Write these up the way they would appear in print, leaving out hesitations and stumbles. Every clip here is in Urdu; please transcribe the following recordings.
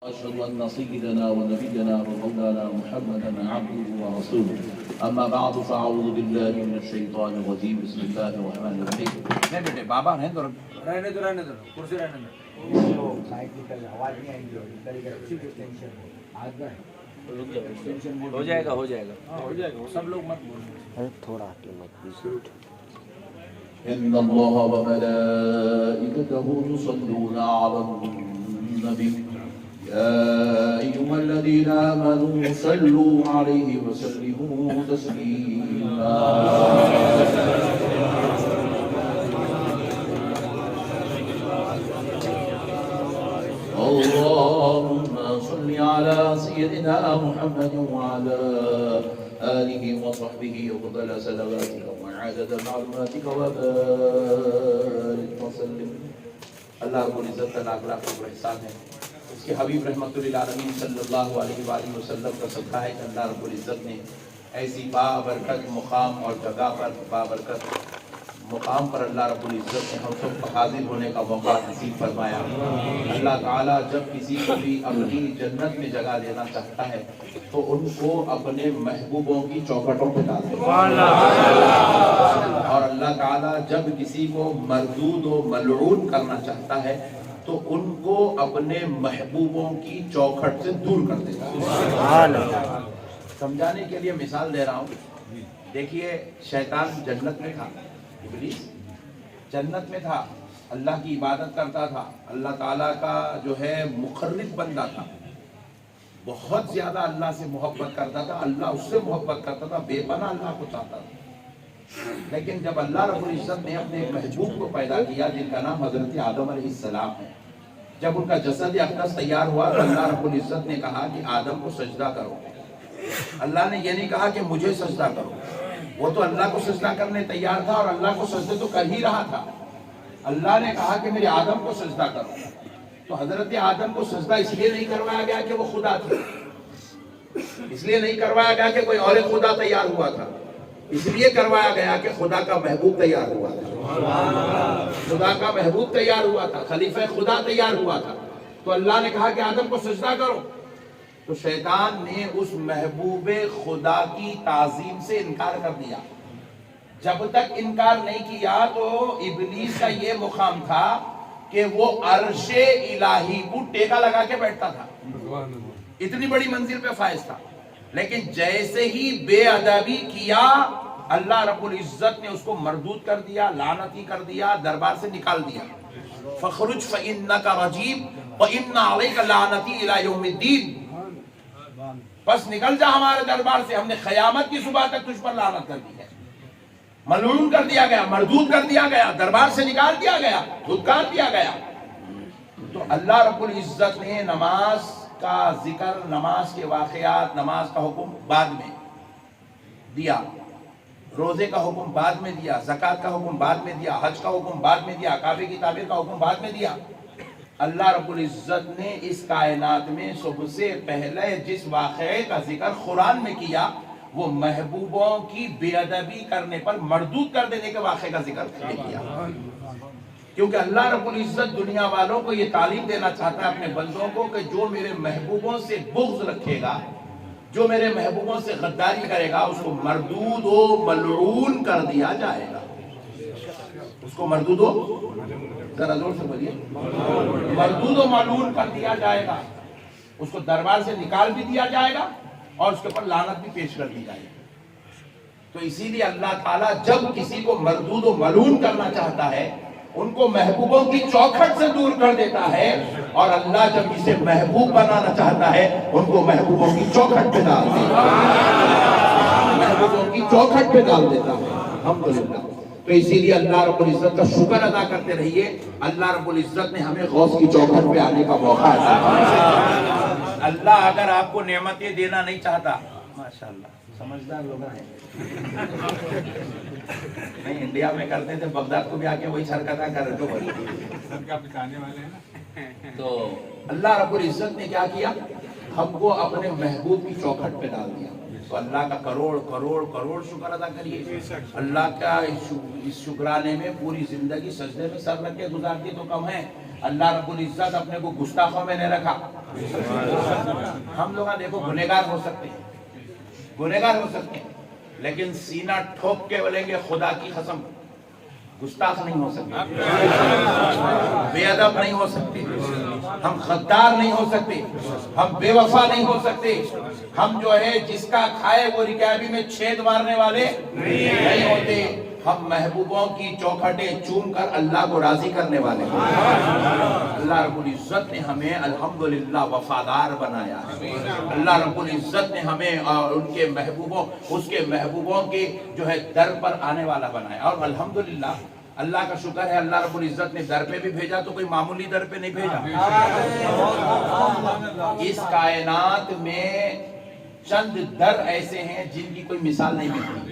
أشهد أن سيدنا ونبينا ومولانا محمدا عبده ورسوله أما بعد فأعوذ بالله من الشيطان الرجيم بسم الله الرحمن الرحيم. نہیں بیٹے بابا رہنے دو رہنے دو کرسی رہنے دو. ہو جائے گا ہو جائے گا سب لوگ مت بولیں. تھوڑا إن الله وملائكته يصلون على النبي يا أيها الذين آمنوا صلوا عليه وسلموا تسليما. اللهم صل على سيدنا محمد وعلى آله وصحبه وفضل صلواتك وعدد معلوماتك وبارك وسلم. اللہ رب العزت کا لاکھ لاکھ شکر احسان ہے. اس کے حبیب رحمت للعالمین صلی اللہ علیہ وآلہ وسلم کا صدقہ ہے کہ اللہ رب العزت نے ایسی بابرکت مقام اور جگہ پر بابرکت مقام پر اللہ رب العزت نے ہم سب کو حاضر ہونے کا موقع نصیب فرمایا. اللہ تعالیٰ جب کسی کو بھی اپنی جنت میں جگہ دینا چاہتا ہے تو ان کو اپنے محبوبوں کی چوکھٹوں پہ ڈال دیتا ہے. اور اللہ تعالیٰ جب کسی کو مردود و ملعون کرنا چاہتا ہے تو ان کو اپنے محبوبوں کی چوکھٹ سے دور کر دیتا ہے. سمجھانے کے لیے مثال دے رہا ہوں. دیکھیے شیطان جنت میں تھا، ابلیس جنت میں تھا، اللہ کی عبادت کرتا تھا، اللہ تعالیٰ کا جو ہے مقرب بندہ تھا، بہت زیادہ اللہ سے محبت کرتا تھا، اللہ اس سے محبت کرتا تھا، بے پناہ اللہ کو چاہتا تھا. لیکن جب اللہ رب العزت نے اپنے محبوب کو پیدا کیا جن کا نام حضرت آدم علیہ السلام ہے، جب ان کا جسد اقدس تیار ہوا تو اللہ رب العزت نے کہا کہ آدم کو سجدہ کرو. اللہ نے یہ نہیں کہا کہ مجھے سجدہ کرو، وہ تو اللہ کو سجدہ کرنے تیار تھا اور اللہ کو سجدے تو کر ہی رہا تھا. اللہ نے کہا کہ میرے آدم کو سجدہ کرو. تو حضرت آدم کو سجدہ اس لیے نہیں کروایا گیا کہ وہ خدا تھے، اس لیے نہیں کروایا گیا کہ کوئی اور خدا تیار ہوا تھا، اس لیے کروایا گیا کہ خدا کا محبوب تیار ہوا تھا. خدا کا محبوب تیار ہوا تھا، خلیفہ خدا تیار ہوا تھا. تو اللہ نے کہا کہ آدم کو سجدہ کرو. تو شیطان نے اس محبوب خدا کی تعظیم سے انکار کر دیا. جب تک انکار نہیں کیا تو ابلیس کا یہ مقام تھا کہ وہ عرش الہی کو ٹیکا لگا کے بیٹھتا تھا، اتنی بڑی منزل پہ فائز تھا. لیکن جیسے ہی بے ادبی کیا اللہ رب العزت نے اس کو مردود کر دیا، لعنتی کر دیا، دربار سے نکال دیا. فخرج فإنک رجیم وإن علیک لعنتی الی یوم الدین. بس نکل جا ہمارے دربار سے، ہم نے قیامت کی صبح تک تجھ پر لعنت کر دی ہے. ملعون کر دیا گیا، مردود کر دیا گیا، دربار سے نکال دیا گیا، دھتکار دیا گیا. تو اللہ رب العزت نے نماز کا ذکر، نماز کے واقعات، نماز کا حکم بعد میں دیا، روزے کا حکم بعد میں دیا، زکوٰۃ کا حکم بعد میں دیا، حج کا حکم بعد میں دیا، کعبے کی تعمیر کا حکم بعد میں دیا. اللہ رب العزت نے اس کائنات میں سب سے پہلے جس واقعے کا ذکر قرآن میں کیا وہ محبوبوں کی بے ادبی کرنے پر مردود کر دینے کے واقعے کا ذکر کیا. کیونکہ اللہ رب العزت دنیا والوں کو یہ تعلیم دینا چاہتا ہے اپنے بندوں کو کہ جو میرے محبوبوں سے بغض رکھے گا، جو میرے محبوبوں سے غداری کرے گا، اس کو مردود و ملعون کر دیا جائے گا. اس کو مردود و، ذرا زور سے بولیے، مردود و ملعون کر دیا جائے گا. اس کو دربار سے نکال بھی دیا جائے گا اور اس کے اوپر لعنت بھی پیش کر دی جائے گی. تو اسی لیے اللہ تعالیٰ جب کسی کو مردود و ملعون کرنا چاہتا ہے ان کو محبوبوں کی چوکھٹ سے دور کر دیتا ہے، اور اللہ جب کسی محبوب بنانا چاہتا ہے ان کو محبوبوں کی چوکھٹ پہ ڈال دیتا ہے، محبوبوں کی چوکھٹ پہ ڈال دیتا ہے. الحمدللہ. تو اسی لیے اللہ رب العزت کا شکر ادا کرتے رہیے. اللہ رب العزت نے ہمیں غوث کی چوکھٹ پہ آنے کا موقع عطا کیا. اللہ اگر آپ کو نعمتیں دینا نہیں چاہتا، ماشاءاللہ سمجھدار لوگ ہیں، نہیں انڈیا میں کرتے تھے، بغداد کو بھی آ کے وہی حرکتیں کر رہے تو اللہ رب العزت نے کیا کیا؟ ہم کو اپنے محبوب کی چوکھٹ پہ ڈال دیا. تو اللہ کا کروڑ کروڑ کروڑ شکر ادا کریے. اللہ کا اس شکرانے میں پوری زندگی سجدے میں سر رکھ کے گزارتی تو کم ہے. اللہ رب العزت اپنے کو گستاخوں میں نہیں رکھا. ہم لوگ دیکھو گنہگار ہو سکتے ہیں، گنہگار ہو سکتے ہیں، لیکن سینہ ٹھوک کے بولیں گے خدا کی قسم گستاخ نہیں ہو سکتے، بے ادب نہیں ہو سکتے، ہم غدار نہیں ہو سکتے، ہم بے وفا نہیں ہو سکتے، ہم جو ہے جس کا کھائے وہ رکابی میں چھید مارنے والے نہیں ہوتے، ہم محبوبوں کی چوکھٹیں چوم کر اللہ کو راضی کرنے والے ہیں۔ اللہ رب العزت نے ہمیں الحمدللہ وفادار بنایا ہے، اللہ رب العزت نے ہمیں اور ان کے محبوبوں اس کے محبوبوں کے جو ہے در پر آنے والا بنایا، اور الحمدللہ اللہ کا شکر ہے اللہ رب العزت نے در پہ بھی بھیجا تو کوئی معمولی در پہ نہیں بھیجا۔ اس کائنات میں چند در ایسے ہیں جن کی کوئی مثال نہیں ملتی،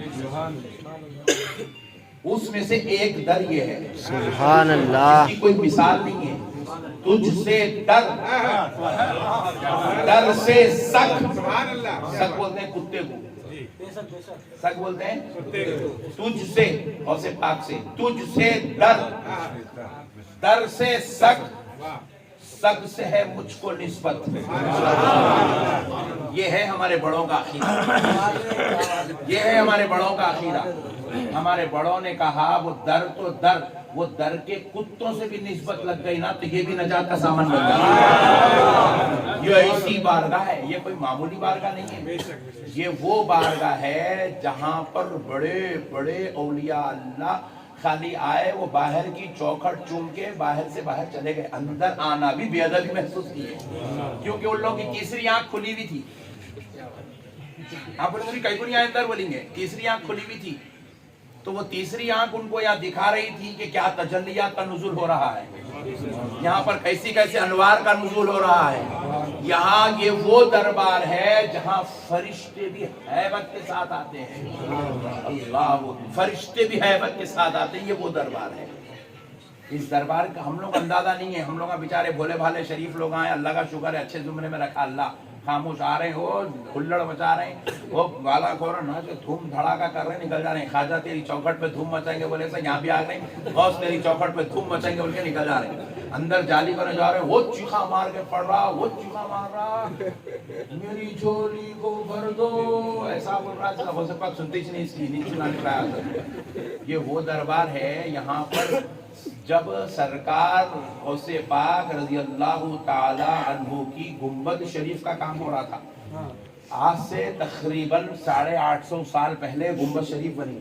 اس میں سے ایک در یہ ہے سبحان اللہ، جس کی کوئی مثال نہیں ہے، تجھ سے در، در سے سک، سک بولتے ہیں کتے کو، سک بولتے ہیں تجھ سے، اور سے پاک سے، تجھ سے در، در سے سک، سک سے ہے مجھ کو نسبت۔ یہ ہے ہمارے بڑوں کا عقیدہ، یہ ہے ہمارے بڑوں کا عقیدہ۔ ہمارے بڑوں نے کہا وہ در تو در، وہ در کے کتوں سے بھی نسبت لگ گئی نا تو یہ بھی نجات کا سامان بن گیا۔ یہ ایسی بارگاہ ہے، یہ کوئی معمولی بارگاہ نہیں ہے، یہ وہ بارگاہ ہے جہاں پر بڑے بڑے اولیاء اللہ خالی آئے وہ باہر کی چوکھٹ چوم کے باہر سے باہر چلے گئے، اندر آنا بھی بے ادبی محسوس کیے، کیونکہ ان لوگوں کی تیسری آنکھ کھلی ہوئی تھی۔ آپ بولیں گے کئی کو نہیں آئے اندر، بولیں گے تیسری آنکھ کھلی ہوئی تھی، تو وہ تیسری آنکھ ان کو یہاں دکھا رہی تھی کہ کیا تجلیات کا نزول ہو رہا ہے، یہاں پر کیسی کیسے انوار کا نزول ہو رہا ہے۔ یہاں یہ وہ دربار ہے جہاں فرشتے بھی ہیبت کے ساتھ آتے ہیں، اللہ، فرشتے بھی ہیبت کے ساتھ آتے ہیں، یہ وہ دربار ہے۔ اس دربار کا ہم لوگ اندازہ نہیں ہے، ہم لوگ بیچارے بھولے بھالے شریف لوگ آئے، اللہ کا شکر ہے اچھے زمرے میں رکھا اللہ، خاموش آ رہے ہو ہلڑ مچا رہے ہیں، وہ گالا کھورا نہ کہ دھوم دھڑاکا کر رہے ہیں، نکل جا رہے ہیں۔ خواجہ تیری چوکھٹ پہ دھوم مچائیں گے بولے سے یہاں بھی آ گئے، غوث تیری چوکھٹ پہ دھوم مچائیں گے بول کے نکل جا رہے ہیں۔ اندر جالی کرنے جا رہے ہیں، وہ چیخا مار کے پڑ رہا، وہ چیخا مار رہا، میری جھولی کو بھر دو، ایسا بول رہا ہے، غوث پاک سنتے ہی نہیں، اس کی نہیں سنانے پایا۔ یہ وہ دربار ہے یہاں پر جب سرکار غوث پاک رضی اللہ تعالی عنہ کی گنبد شریف کا کام ہو رہا تھا۔ آج سے تقریباً 850 سال پہلے گنبد شریف بنی،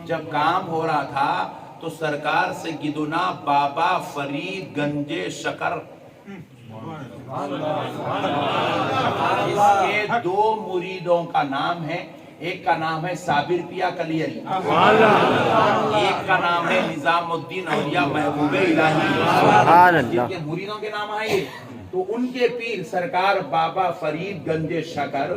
جب کام ہو رہا تھا تو سرکار سیدنا بابا فرید گنج شکر، اس کے دو مریدوں کا نام ہے، ایک کا نام ہے صابر پیا کلیری، ایک کا نام ہے نظام الدین اولیاء محبوب الہی، جن کے مریدوں کے نام آئے۔ تو ان کے پیر سرکار بابا فرید گنج شکر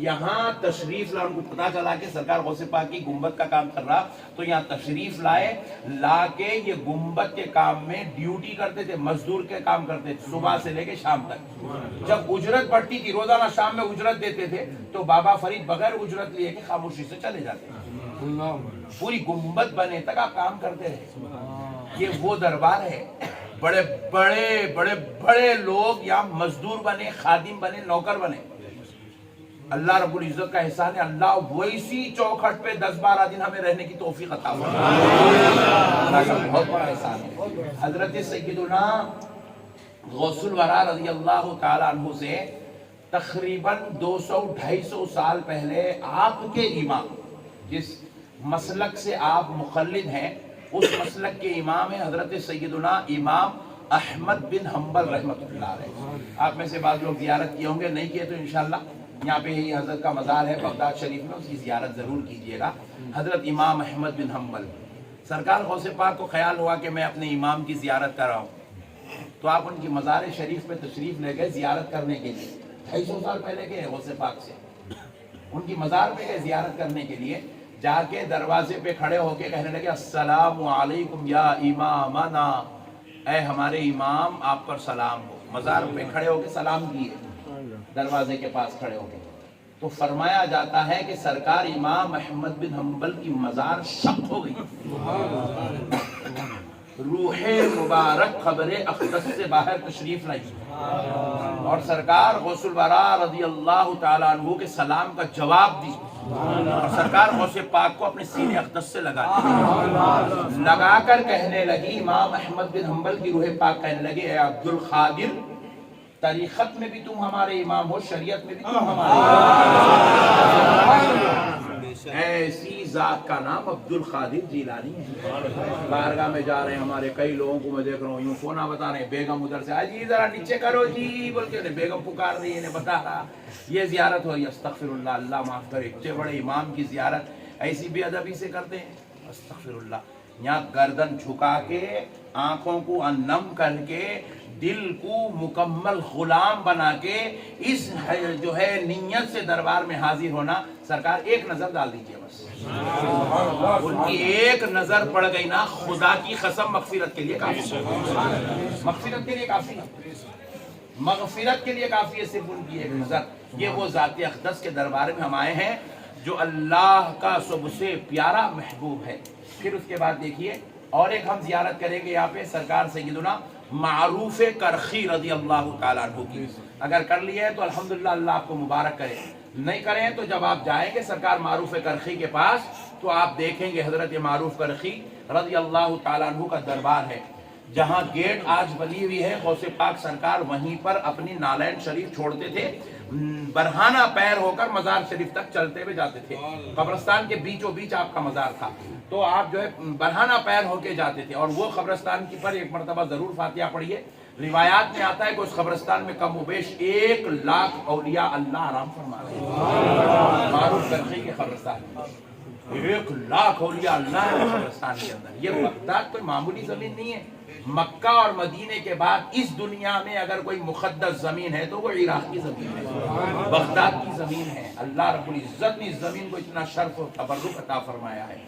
یہاں تشریف لائے، ان کو پتا چلا کہ سرکار غوث پاک کی گنبد کا کام کر رہا، تو یہاں تشریف لائے، لا کے یہ گنبد کے کام میں ڈیوٹی کرتے تھے، مزدور کے کام کرتے تھے صبح سے لے کے شام تک۔ جب اجرت بڑھتی تھی، روزانہ شام میں اجرت دیتے تھے، تو بابا فرید بغیر اجرت لیے کہ خاموشی سے چلے جاتے، پوری گنبد بنے تک آپ کام کرتے رہے۔ یہ وہ دربار ہے، بڑے بڑے بڑے بڑے لوگ یہاں مزدور بنے، خادم بنے، نوکر بنے۔ اللہ رب العزت کا احسان ہے، اللہ ویسی چوکھٹ پہ 10-12 دن ہمیں رہنے کی توفیق عطا فرمائے، اللہ کا بہت بڑا احسان ہے۔ حضرت سیدنا غوث الورا رضی اللہ تعالی عنہ سے تقریباً 200-250 سال پہلے آپ کے امام، جس مسلک سے آپ مقلد ہیں، اس مسلک کے امام ہیں حضرت سیدنا امام احمد بن حنبل رحمۃ اللہ علیہ۔ آپ میں سے بعض لوگ زیارت کیے ہوں گے، نہیں کیے تو انشاءاللہ یہاں پہ ہی حضرت کا مزار ہے بغداد شریف میں، اس کی زیارت ضرور کیجیے گا۔ حضرت امام احمد بن حنبل، سرکار غوث پاک کو خیال ہوا کہ میں اپنے امام کی زیارت کر رہا ہوں، تو آپ ان کی مزار شریف پہ تشریف لے گئے زیارت کرنے کے لیے۔ 250 سال پہلے گئے غوث پاک سے، ان کی مزار پہ گئے زیارت کرنے کے لیے، جا کے دروازے پہ کھڑے ہو کے کہنے لگے السلام علیکم یا امامنا، اے ہمارے امام آپ پر سلام ہو۔ مزار پہ کھڑے ہو کے سلام کیے، دروازے کے پاس کھڑے ہو کے۔ تو فرمایا جاتا ہے کہ سرکار امام احمد بن حنبل کی مزار شق ہو گئی، روح مبارک قبر اقدس سے باہر تشریف لائی، اور سرکار غوث الورا رضی اللہ تعالیٰ عنہ کے سلام کا جواب دی اور سرکار غوث پاک کو اپنے سینے اقدس سے لگا کر کہنے لگی، امام احمد بن حنبل کی روح پاک کہنے لگے، اے عبد القادر، طریقت میں بھی تم ہمارے امام ہو، شریعت میں بھی تم ہمارے امام۔ ایسی ذات کا نام عبد القادر جیلانی ہے۔ بارگاہ میں جا رہے ہیں، ہمارے کئی لوگوں کو میں دیکھ رہا ہوں یوں فونا بتا رہے ہیں، بیگم ادھر سے آجی ذرا نیچے کرو جی بول کے بیگم پکار رہی ہے، انہیں بتا رہا یہ زیارت ہو رہی ہے۔ استغفر اللہ، اللہ معاف کرے، اتنے بڑے امام کی زیارت ایسی بے ادبی سے کرتے ہیں، استغفر اللہ۔ یہاں گردن جھکا کے، آنکھوں کو نم کر کے، دل کو مکمل غلام بنا کے، اس جو ہے نیت سے دربار میں حاضر ہونا۔ سرکار ایک نظر ڈال دیجئے بس، ان کی ایک نظر پڑ گئی نا، خدا کی قسم مغفرت کے لیے کافی، مغفرت کے لیے کافی، مغفرت کے لیے کافی ہے صرف ان کی ایک نظر۔ یہ وہ ذات اقدس کے دربار میں ہم آئے ہیں جو اللہ کا سب سے پیارا محبوب ہے۔ پھر اس کے بعد دیکھیے اور ایک ہم زیارت کریں گے یہاں پہ سرکار سیدنا معروف کرخی رضی اللہ تعالیٰ عنہ کی۔ اگر کر لیے تو الحمدللہ، اللہ آپ کو مبارک کرے، نہیں کریں تو جب آپ جائیں گے سرکار معروف کرخی کے پاس تو آپ دیکھیں گے حضرت معروف کرخی رضی اللہ تعالیٰ عنہ کا دربار ہے، جہاں گیٹ آج بنی ہوئی ہے۔ غوث پاک سرکار وہیں پر اپنی نالین شریف چھوڑتے تھے، برہانہ پیر ہو کر مزار شریف تک چلتے ہوئے جاتے تھے۔ قبرستان کے بیچوں بیچ آپ کا مزار تھا، تو آپ جو ہے برہانہ پیر ہو کے جاتے تھے، اور وہ قبرستان کی پر ایک مرتبہ ضرور فاتحہ پڑھیے۔ روایات میں آتا ہے کہ اس قبرستان میں کم و بیش 1,00,000 اولیاء اللہ آرام فرما رہے ہیں۔ معروف کرخی کے قبرستان میں 1,00,000 اولیاء اللہ ہے قبرستان کے اندر۔ یہ بغداد کوئی معمولی زمین نہیں ہے۔ مکہ اور مدینے کے بعد اس دنیا میں اگر کوئی مقدس زمین ہے تو وہ عراق کی زمین ہے، بغداد کی زمین ہے۔ اللہ رب العزت نے اس زمین کو اتنا شرف و تبرک عطا فرمایا ہے۔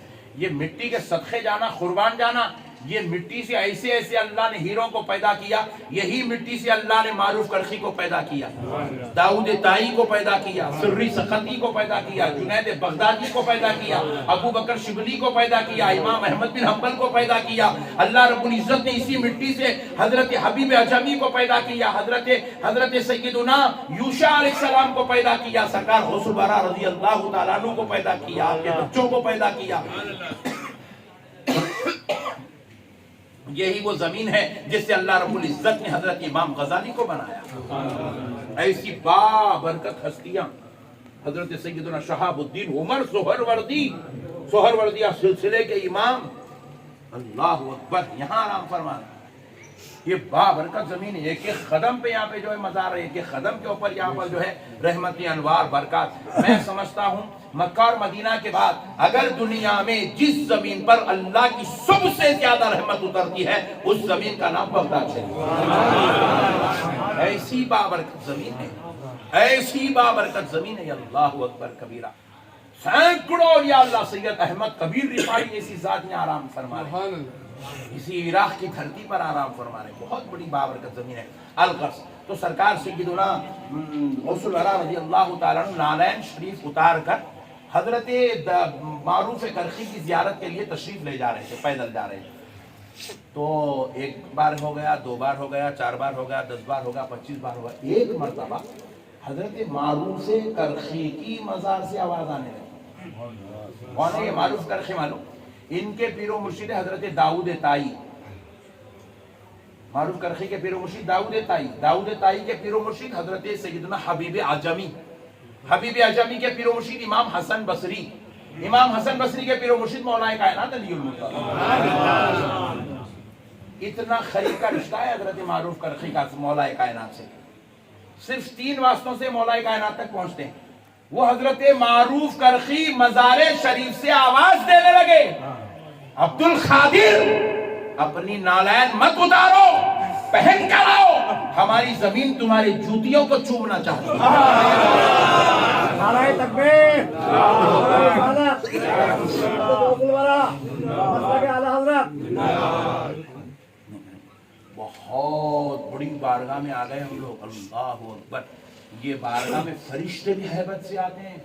یہ مٹی کے صدقے جانا، قربان جانا، یہ مٹی سے ایسے ایسے اللہ نے ہیروں کو پیدا کیا، یہی مٹی سے اللہ نے معروف کرخی کو پیدا کیا، داؤد طائی کو پیدا کیا، سری سختی کو پیدا کیا، جنید بغدادی کو پیدا کیا، ابو بکر شبلی کو پیدا کیا، امام احمد بن حنبل کو پیدا کیا۔ اللہ رب العزت نے اسی مٹی سے حضرت حبیب اعجمی کو پیدا کیا، حضرت سیدنا یوشع علیہ السلام کو پیدا کیا، سرکار غوث الورا رضی اللہ تعالیٰ عنہ کو پیدا کیا، آپ کے بچوں کو پیدا کیا۔ یہی وہ زمین ہے جس سے اللہ رب العزت نے حضرت امام غزالی کو بنایا۔ ایسی بابرکت ہستیاں حضرت سیدنا شہاب الدین عمر سہروردیہ سلسلے کے امام، اللہ اکبر، یہاں آرام فرمانا۔ یہ بابرکت زمین ہے، ایک ایک قدم پہ یہاں پہ جو ہے مزار ہے، ایک ایک قدم کے اوپر یہاں پر جو ہے رحمتی انوار برکات۔ میں سمجھتا ہوں مکہ اور مدینہ کے بعد اگر دنیا میں جس زمین پر اللہ کی سب سے زیادہ رحمت اترتی ہے اس زمین کا نام بغداد شریف۔ ایسی بابرکت زمین ہے، ایسی بابرکت زمین ہے، اللہ اکبر کبیرہ۔ سینکڑوں اولیاء اللہ، سید احمد کبیر رفاعی ایسی ذات نے آرام فرما رہے ہیں، اسی عراق کی دھرتی پر آرام فرما رہے ہیں، بہت بڑی بابرکت زمین ہے القدس۔ تو سرکار سیدنا غوث الورا رضی اللہ تعالیٰ عنہ نالین شریف اتار کر حضرت معروف کرخی کی زیارت کے لیے تشریف لے جا رہے تھے، پیدل جا رہے تھے۔ تو ایک بار ہو گیا، 2 بار ہو گیا، 4 بار ہو گیا، 10 بار ہو گیا، 25 بار ہو گیا، ایک مرتبہ حضرت معروف کرخی کی مزار سے آواز آنے لگی۔ کون ہے یہ معروف کرخی معلوم؟ ان کے پیر و مرشد حضرت داؤد طائی، معروف کرخی کے پیر و مرشد داؤد طائی، داؤد طائی کے پیر و مرشد حضرت سیدنا حبیب اعجمی، حبیب اعجمی کے پیر و مرشد امام حسن بصری، امام حسن بصری کے پیر و مرشد مولا کائنات علی المرتضی۔ اتنا قریب کا رشتہ ہے حضرت معروف کرخی کا مولا کائنات سے، صرف 3 واسطوں سے مولا کائنات تک پہنچتے ہیں۔ وہ حضرت معروف کرخی مزار شریف سے آواز دینے لگے، عبد القادر اپنی نالین مت اتارو، پہن کر آؤ، ہماری زمین تمہاری جوتیوں کو چومنا چاہتی ہے۔ نعرہ تکبیر، بہت بڑی بارگاہ میں آ گئے ہم لوگ، اللہ اکبر۔ یہ بارگاہ میں فرشتے بھی ہیبت سے آتے ہیں۔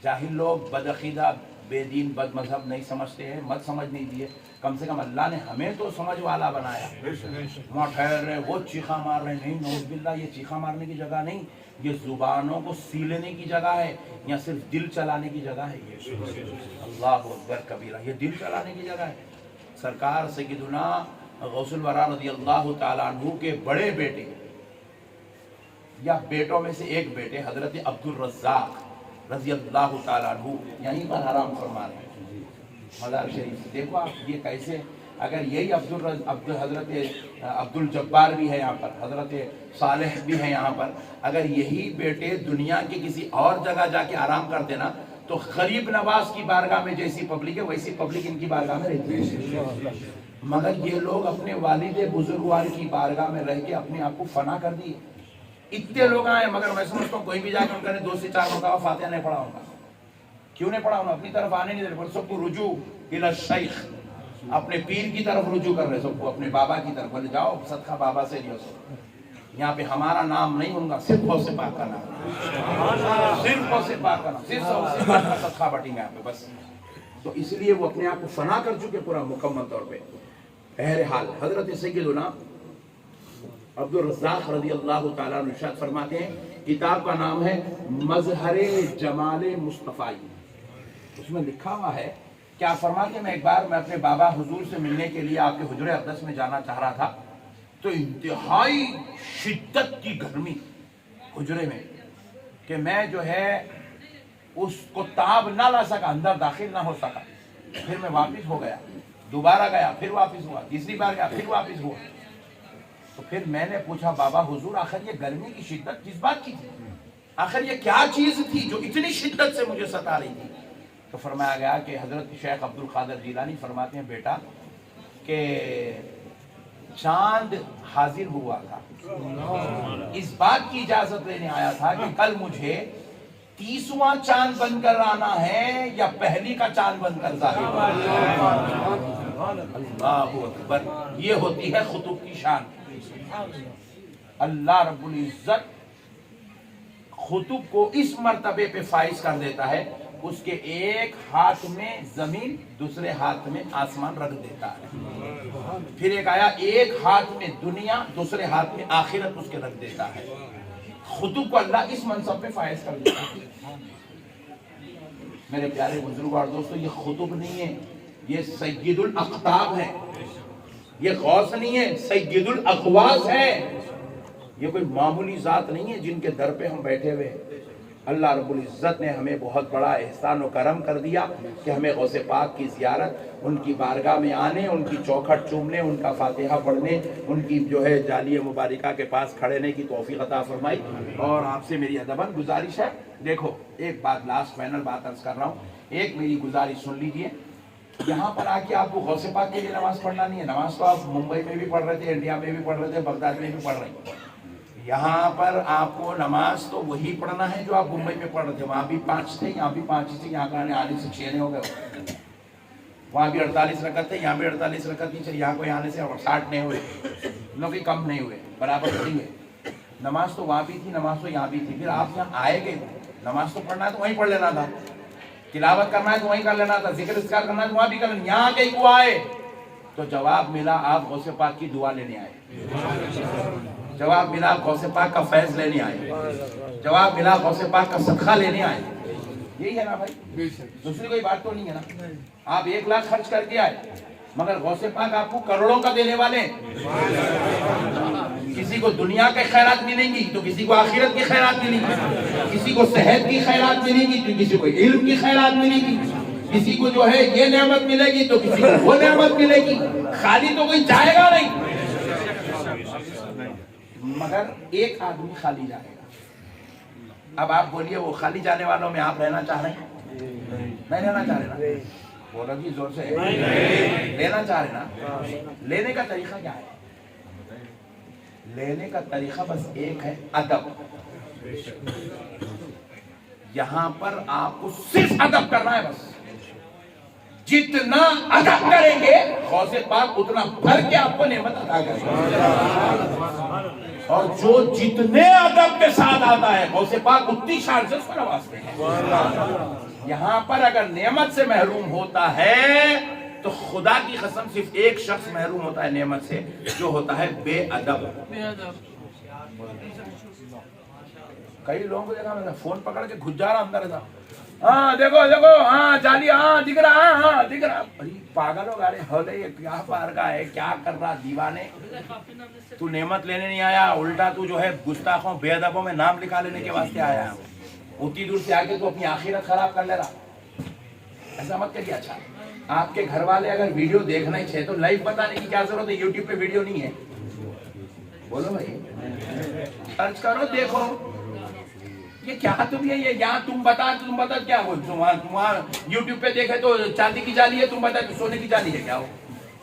جاہل لوگ، بدعقیدہ بے دین بد مذہب نہیں سمجھتے ہیں، مت سمجھنے دیے، کم سے کم اللہ نے ہمیں تو سمجھ والا بنایا۔ وہاں ٹھہر رہے، وہ چیخا مار رہے، نہیں نعوذ باللہ، یہ چیخا مارنے کی جگہ نہیں، یہ زبانوں کو سیلنے کی جگہ ہے، یا صرف دل چلانے کی جگہ ہے۔ یہ اللہ اکبر کبیرہ، یہ دل چلانے کی جگہ ہے۔ سرکار سیدنا غوث الورا رضی اللہ تعالیٰ عنہ کے بڑے بیٹے یا بیٹوں میں سے ایک بیٹے حضرت عبد الرزاق رضی اللہ تعالیٰ عنہ یہیں پر حرام فرما رہے ہیں مزار شریف۔ دیکھو آپ یہ کیسے، اگر یہی حضرت عبد الجبار بھی ہے یہاں پر، حضرت صالح بھی ہے یہاں پر، اگر یہی بیٹے دنیا کے کسی اور جگہ جا کے آرام کرتے نا تو غریب نواز کی بارگاہ میں جیسی پبلک ہے ویسی پبلک ان کی بارگاہ میں رہتی ہے، مگر یہ لوگ اپنے والد بزرگوار کی بارگاہ میں رہ کے اپنے آپ کو فنا کر دیے۔ اتنے لوگ آئے، مگر میں سمجھتا ہوں کوئی بھی جا کے ان کا 2 سے 4 مرتبہ فاتحہ نہیں پڑھا ہوگا۔ کیوں نہیں پڑھا ہوگا؟ اپنی طرف آنے نہیں دے رہے، سب کو رجوع الی الشیخ، اپنے پیر کی طرف رجوع کر رہے، سب کو اپنے بابا کی طرف، بولے جاؤ صدقہ بابا سے لیو۔ سب یہاں پہ ہمارا نام نہیں ہوگا، صرف غوث پاک کا نام، صرف غوث پاک کا نام، صرف غوث پاک کا صدقہ بٹیں گے یہاں پہ بس۔ تو اس لیے وہ اپنے آپ کو فنا کر چکے پورا مکمل طور پہ۔ بہرحال حضرت سیدنا عبد الرزاق رضی اللہ تعالیٰ عنہ ارشاد فرماتے ہیں، کتاب کا نام ہے مظہر جمال مصطفی۔ اس میں لکھا ہوا ہے، کیا فرماتے ہیں، میں ایک بار میں اپنے بابا حضور سے ملنے کے لیے آپ کے حجرہ اقدس میں جانا چاہ رہا تھا، تو انتہائی شدت کی گرمی حجرے میں کہ میں جو ہے اس کو تاب نہ لا سکا، اندر داخل نہ ہو سکا۔ پھر میں واپس ہو گیا، دوبارہ گیا، پھر واپس ہوا، تیسری بار گیا، پھر واپس ہوا۔ تو پھر میں نے پوچھا، بابا حضور آخر یہ گرمی کی شدت کس بات کی تھی؟ آخر یہ کیا چیز تھی جو اتنی شدت سے مجھے ستا رہی تھی؟ تو فرمایا گیا کہ حضرت شیخ عبد القادر جیلانی فرماتے ہیں، بیٹا کہ چاند حاضر ہوا تھا، اس بات کی اجازت لینے آیا تھا کہ کل مجھے 30واں چاند بن کر آنا ہے یا پہلی کا چاند بن کر ظاہر ہونا۔ اللہ اکبر، یہ ہوتی ہے خطب کی شان۔ اللہ رب العزت خطب کو اس مرتبے پہ فائز کر دیتا ہے، اس کے ایک ہاتھ میں زمین، دوسرے ہاتھ میں آسمان رکھ دیتا ہے۔ پھر ایک آیا، ایک ہاتھ میں دنیا، دوسرے ہاتھ میں آخرت اس کے رکھ دیتا ہے۔ خطب کو اللہ اس منصب پہ فائز کر دیتا ہے۔ میرے پیارے بزرگ اور دوستو، یہ خطب نہیں ہے، یہ سید الاقطاب ہے، یہ غوث نہیں ہے، سید الاغواث ہے۔ یہ کوئی معمولی ذات نہیں ہے جن کے در پہ ہم بیٹھے ہوئے ہیں۔ اللہ رب العزت نے ہمیں بہت بڑا احسان و کرم کر دیا کہ ہمیں غوث پاک کی زیارت، ان کی بارگاہ میں آنے، ان کی چوکھٹ چومنے، ان کا فاتحہ پڑھنے، ان کی جو ہے جالیہ مبارکہ کے پاس کھڑنے کی توفیق عطا فرمائی۔ اور آپ سے میری ادباً گزارش ہے، دیکھو ایک بات، لاسٹ فائنل بات عرض کر رہا ہوں، ایک میری گزارش سن لیجئے، یہاں پر آ کے آپ کو غوث پاک کے لیے نماز پڑھنا نہیں ہے۔ نماز تو آپ ممبئی میں بھی پڑھ رہے تھے، انڈیا میں بھی پڑھ رہے تھے، بغداد میں بھی پڑھ رہے ہیں۔ یہاں پر آپ کو نماز تو وہی پڑھنا ہے جو آپ ممبئی میں پڑھ رہے تھے، وہاں بھی 5 تھے، یہاں بھی 5 تھے، یہاں کا آنے سے 6 نہیں ہو گئے، وہاں بھی 48 رکعت تھے، یہاں بھی 48 رکعت نہیں چلی، یہاں کوئی آنے سے 60 نہیں ہوئے، نہ کوئی کم نہیں ہوئے، برابر پڑھی ہوئے۔ نماز تو وہاں بھی تھی، نماز تو یہاں بھی تھی، پھر آپ یہاں آئے گئے، نماز تو پڑھنا ہے تو وہیں پڑھ لینا تھا، تلاوت کرنا ہے تو وہیں کر لینا تھا، ذکر اذکار کرنا ہے تو وہاں بھی کر لینا۔ یہاں کہیں کو آئے تو جواب ملا آپ غوث پاک کی دعا لینے آئے، جواب ملا غوث پاک کا فیض لینے آئے، جواب ملا غوث پاک کا صدقہ لینے آئے۔ یہی ہے نا بھائی، دوسری کوئی بات تو نہیں ہے نا۔ آپ 1 لاکھ خرچ کر کے آئے، مگر غوث پاک آپ کو کروڑوں کا دینے والے ہیں۔ کسی کو دنیا کے خیرات ملیں گی تو کسی کو آخرت کی خیرات ملیں گی، کسی کو صحت کی خیرات ملیں گی تو کسی کو علم کی خیرات ملیں گی، کسی کو جو ہے یہ نعمت ملے گی تو کسی کو وہ نعمت ملے گی، خالی تو کوئی جائے گا نہیں، مگر ایک آدمی خالی جائے گا۔ اب آپ بولیے وہ خالی جانے والوں میں آپ رہنا چاہ رہے ہیں؟ نہیں رہنا چاہ رہے نا؟ بولو جی زور سے، لینا چاہ رہے نا؟ لینے کا طریقہ کیا ہے؟ لینے کا طریقہ بس ایک ہے، ادب۔ یہاں پر آپ کو صرف ادب کرنا ہے، بس جتنا ادب کریں گے غوث پاک اتنا بھر کے آپ کو نعمت عطا کرے گا، اور جو جتنے ادب کے ساتھ آتا ہے غوث پاک اتنی شان سے اس کو نوازتے ہیں۔ یہاں پر اگر نعمت سے محروم ہوتا ہے تو خدا کی قسم صرف ایک شخص محروم ہوتا ہے نعمت سے، جو ہوتا ہے بے ادب۔ کئی لوگوں کو دیکھا میں فون پکڑ کے گھس جا رہا اندر تھا، ہاں دیکھو دیکھو، ہاں چالی، ہاں دکھ رہا، ہاں دکھ رہا۔ پاگل ہو گئے، ہولے یہ کیا پارگا ہے، کیا کر رہا دیوانے؟ تو نعمت لینے نہیں آیا، الٹا تو جو ہے گستاخوں بے ادبوں میں نام لکھا لینے کے واسطے آیا ہے۔ اتنی دور سے آگے تو اپنی آخرت خراب کر لے رہا، ایسا مت کریے۔ اچھا آپ کے گھر والے اگر ویڈیو دیکھنا ہی چاہے تو لائیو بتانے کی کیا ضرورت ہے؟ یوٹیوب پہ ویڈیو نہیں ہے، بولو بھائی، سرچ کرو دیکھو۔ یہ کیا تم یہ یہاں تم بتا کیا ہو؟ وہاں یوٹیوب پہ دیکھے تو چاندی کی جالی ہے، تم بتا سونے کی جالی ہے کیا ہو؟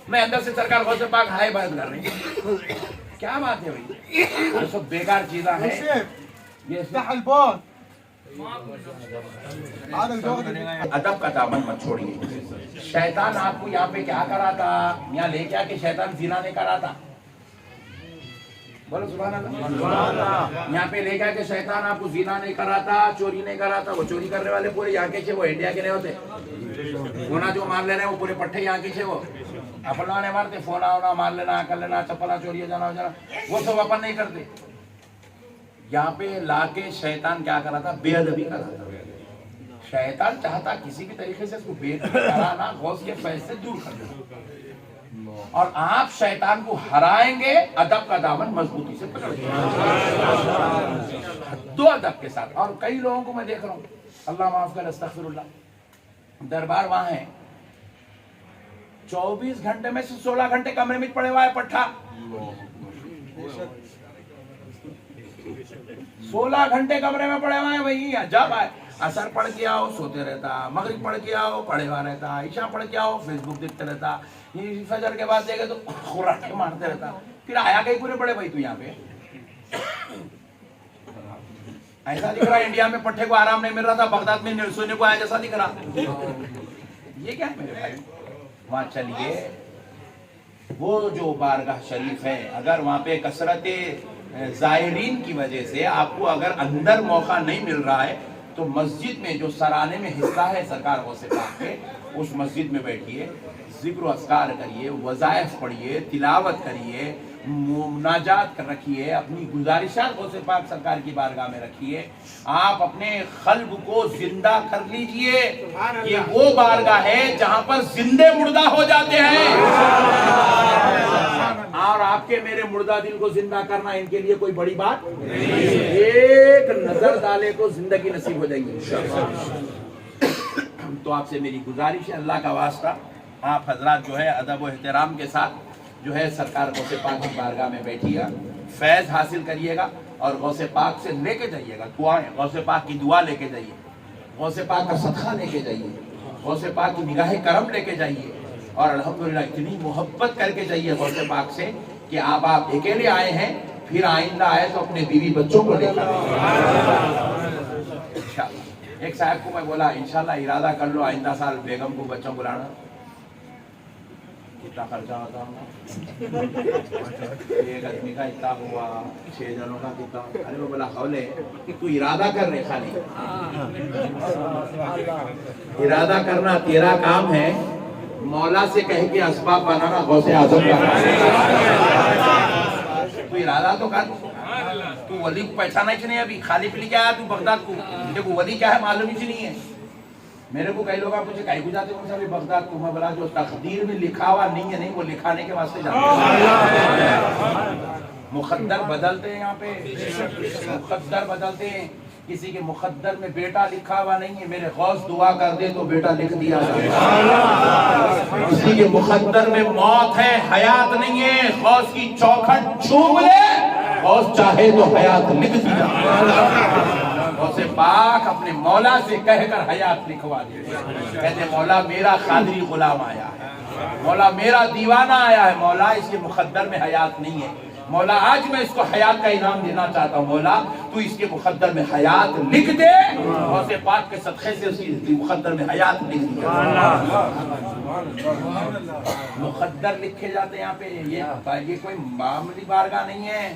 میں اندر سے سرکار غوث پاک ہائے بات کر رہی ہوں، کیا بات ہے بھائی؟ یہ سب بیکار چیزیں ہیں۔ ادب کا دامن مت چھوڑیے۔ شیطان آپ کو یہاں پہ کیا کرا تھا؟ یہاں لے کے آ کے شیطان زنا نہیں کرا تھا، بولو سبحان اللہ۔ یہاں پہ لے کے آ کے شیطان آپ کو زنا نہیں کرا تھا، چوری نہیں کرا تھا۔ وہ چوری کرنے والے پورے یہاں کے تھے، وہ انڈیا کے نہیں ہوتے۔ ہونا جو مار لے رہے ہیں وہ پورے پٹھے یہاں کے تھے، وہ اپنا نہیں مارتے، فونا ہونا مار لینا، کر لینا، چپلا چوری جانا وہ سب اپن نہیں کرتے۔ یہاں پہ لا کے شیطان کیا کرا تھا؟ بے ادبی کرا تھا۔ شیطان چاہتا کسی بھی طریقے سے اس کو بے ادبی کرانا، غوث کے فیض سے دور کر دینا، اور آپ شیطان کو ہرائیں گے ادب کا دامن مضبوطی سے پکڑ گے، دو ادب کے ساتھ۔ اور کئی لوگوں کو میں دیکھ رہا ہوں، اللہ معاف کر، استغفر اللہ، دربار وہاں ہے، 24 گھنٹے میں سے 16 گھنٹے کمرے میں پڑے ہوا ہے پٹھا، 16 گھنٹے کمرے میں پڑے ہوئے ہیں وہی۔ جب اثر پڑھ کے آؤ سوتے رہتا، مغرب پڑھ کے آؤ پڑھے ہوا رہتا، عشاء پڑھ کے آؤ فیس بک دیکھتے رہتا، فجر کے بعد دیکھے تو خوراٹے مارتے رہتا۔ پھر آیا کہیں پورے بڑے بھائی تو یہاں پہ ایسا دکھ رہا انڈیا میں پٹھے کو آرام نہیں مل رہا تھا، بغداد میں سونے کو آیا جیسا دکھ رہا۔ یہ کیا ہے میرے بھائی؟ وہاں چلیے، وہ جو بارگاہ شریف ہے، اگر وہاں پہ کثرت زائرین کی وجہ سے آپ کو اگر اندر موقع نہیں مل رہا ہے تو مسجد میں جو سرانے میں حصہ ہے سرکار غوث پاک کے، اس مسجد میں بیٹھیے، ذکر و اذکار کریے، وظائف پڑھیے، تلاوت کریے، مناجات رکھیے، اپنی گزارشات غوث پاک سرکار کی بارگاہ میں رکھیے۔ آپ اپنے قلب کو زندہ کر لیجئے، یہ وہ بارگاہ ہے جہاں پر زندے مردہ ہو جاتے ہیں، اور آپ کے میرے مردہ دل کو زندہ کرنا ان کے لیے کوئی بڑی بات نہیں۔ ایک نظر ڈالے تو زندگی نصیب ہو جائے گی انشاءاللہ۔ تو آپ سے میری گزارش ہے، اللہ کا واسطہ آپ حضرات جو ہے ادب و احترام کے ساتھ جو ہے سرکار غوث پاک کی بارگاہ میں بیٹھیے گا، فیض حاصل کریے گا، اور غوث پاک سے لے کے جائیے گا دعائیں، غوث پاک کی دعا لے کے جائیے، غوث پاک کا صدقہ لے کے جائیے، غوث پاک کی نگاہ کرم لے کے جائیے، اور الحمدللہ اتنی محبت کر کے جائیے غوث پاک سے کہ آپ اکیلے آئے ہیں، پھر آئندہ آئے تو اپنے بیوی بچوں کو لے کر انشاءاللہ۔ ایک صاحب کو میں بولا انشاءاللہ ارادہ کر لو آئندہ سال بیگم کو بچوں کو لانا، کتنا خرچہ ہوتا ہوگا؟ ایک آدمی کا اتنا ہوا، 6 جنوں کا کتنا؟ ارے وہ بولا حولے تو ارادہ کر رہے، خالی ارادہ کرنا تیرا کام ہے، مولا سے کہہ کے اسباب بنانا غوث اعظم کا تو ارادہ تو کر۔ تو ولی کو پہچانا ہی نہیں، ابھی خالی پلی کیا آیا تو بغداد کو، دیکھو ولی کیا ہے معلوم ہی نہیں ہے۔ میرے کو کئی لوگ آپ مجھے کہیں کو جاتے ہیں ابھی بغداد کو، میں بولا جو تقدیر میں لکھا ہوا نہیں ہے، نہیں وہ لکھانے کے واسطے جاتے ہیں۔ مقدر بدلتے ہیں یہاں پہ، مقدر بدلتے ہیں، کسی کے مقدر میں بیٹا لکھا ہوا نہیں ہے، میرے غوث دعا کر دے تو بیٹا لکھ دیا جائے۔ کسی کے مقدر میں موت ہے، حیات نہیں ہے، غوث کی چوکھٹ چھوم لے، غوث چاہے تو حیات لکھ دیا۔ غوث پاک اپنے مولا سے کہہ کر حیات لکھوا دے، کہتے مولا میرا قادری غلام آیا ہے، مولا میرا دیوانہ آیا ہے، مولا اس کے مقدر میں حیات نہیں ہے، مولا آج میں اس کو حیات کا انعام دینا چاہتا ہوں، مولا تو اس کے مقدر میں حیات لکھ دے۔ غوث پاک کے صدقے سے اس کی مقدر میں حیات لکھ دیا۔ مقدر لکھے جاتے ہیں یہاں پہ، یہ کوئی معمولی بارگاہ نہیں ہے،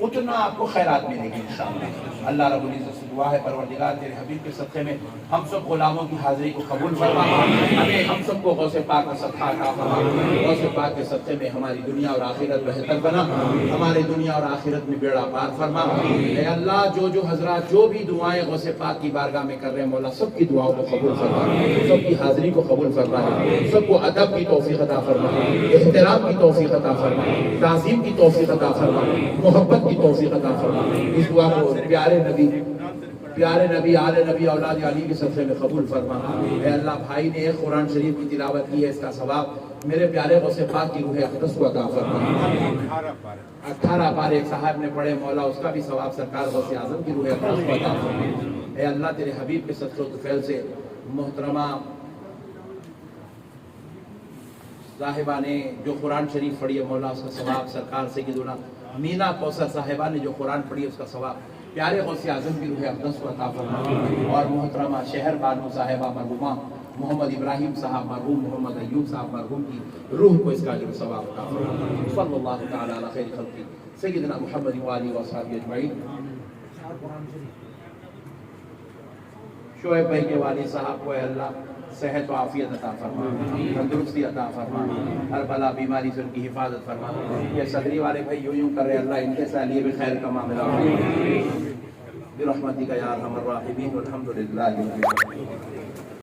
اتنا آپ کو خیرات ملے گی انشاءاللہ۔ اللہ رب العزت سے دعا ہے پروردگار تیرے حبیب کے صدقے میں ہم سب غلاموں کی حاضری کو قبول فرما، ہمیں ہم سب کو غوث پاک کا صدقہ عطا فرما، غوث پاک کے صدقے میں ہماری دنیا اور آخرت بہتر بنا، ہمارے دنیا اور آخرت میں بیڑا پار فرما۔ اے اللہ جو حضرات جو بھی دعائیں غوث پاک کی بارگاہ میں کر رہے ہیں مولا سب کی دعاؤں کو قبول فرما، سب کی حاضری کو قبول فرما، سب کو ادب کی توفیق عطا فرما، احترام کی توفیق عطا فرما، تعظیم کی توفیق عطا فرما، محبت کی توفیق عطا فرما۔ اس دعا کو پیارے نبی آل نبی اولاد علی کے صدقے میں قبول فرما۔ اے اللہ بھائی نے ایک قرآن شریف کی تلاوت کی ہے، اس کا ثواب میرے پیارے غوث پاک کی روح اقدس کو عطا فرما۔ 18 پارے ایک صاحب نے پڑھے مولا اس کا بھی ثواب سرکار غوث اعظم کی روح اقدس کو عطا فرما۔ اے اللہ تیرے حبیب کے صدقے و طفیل سے محترمہ صاحبہ نے جو قرآن شریف پڑھی ہے مولا اس کا ثواب سرکار سیدنا مینا کوثر صاحبہ نے جو قرآن پڑھی ہے اس کا ثواب پیارے غوث اعظم کی روح اقدس کو عطا فرما، اور محترمہ شہر بانو صاحبہ مرحومہ محمد ابراہیم صاحب مرحوم محمد ایوب صاحب مرحوم کی روح کو اس کا جو ثواب عطا فرما۔ صلی اللہ تعالی علی خیر خلقہ سیدنا محمد و آلہ و اصحابہ اجمعین۔ شعیب بھائی کے والد صاحب کو اے اللہ صحت و عافیت عطا فرما، تندرستی عطا فرما، ہر بلا بیماری سے ان کی حفاظت فرما۔ یہ صدری والے بھائی یوں کر رہے اللہ ان کے لیے بھی خیر کا معاملہ ہو برحمتک یا ارحم الراحمین والحمد للہ۔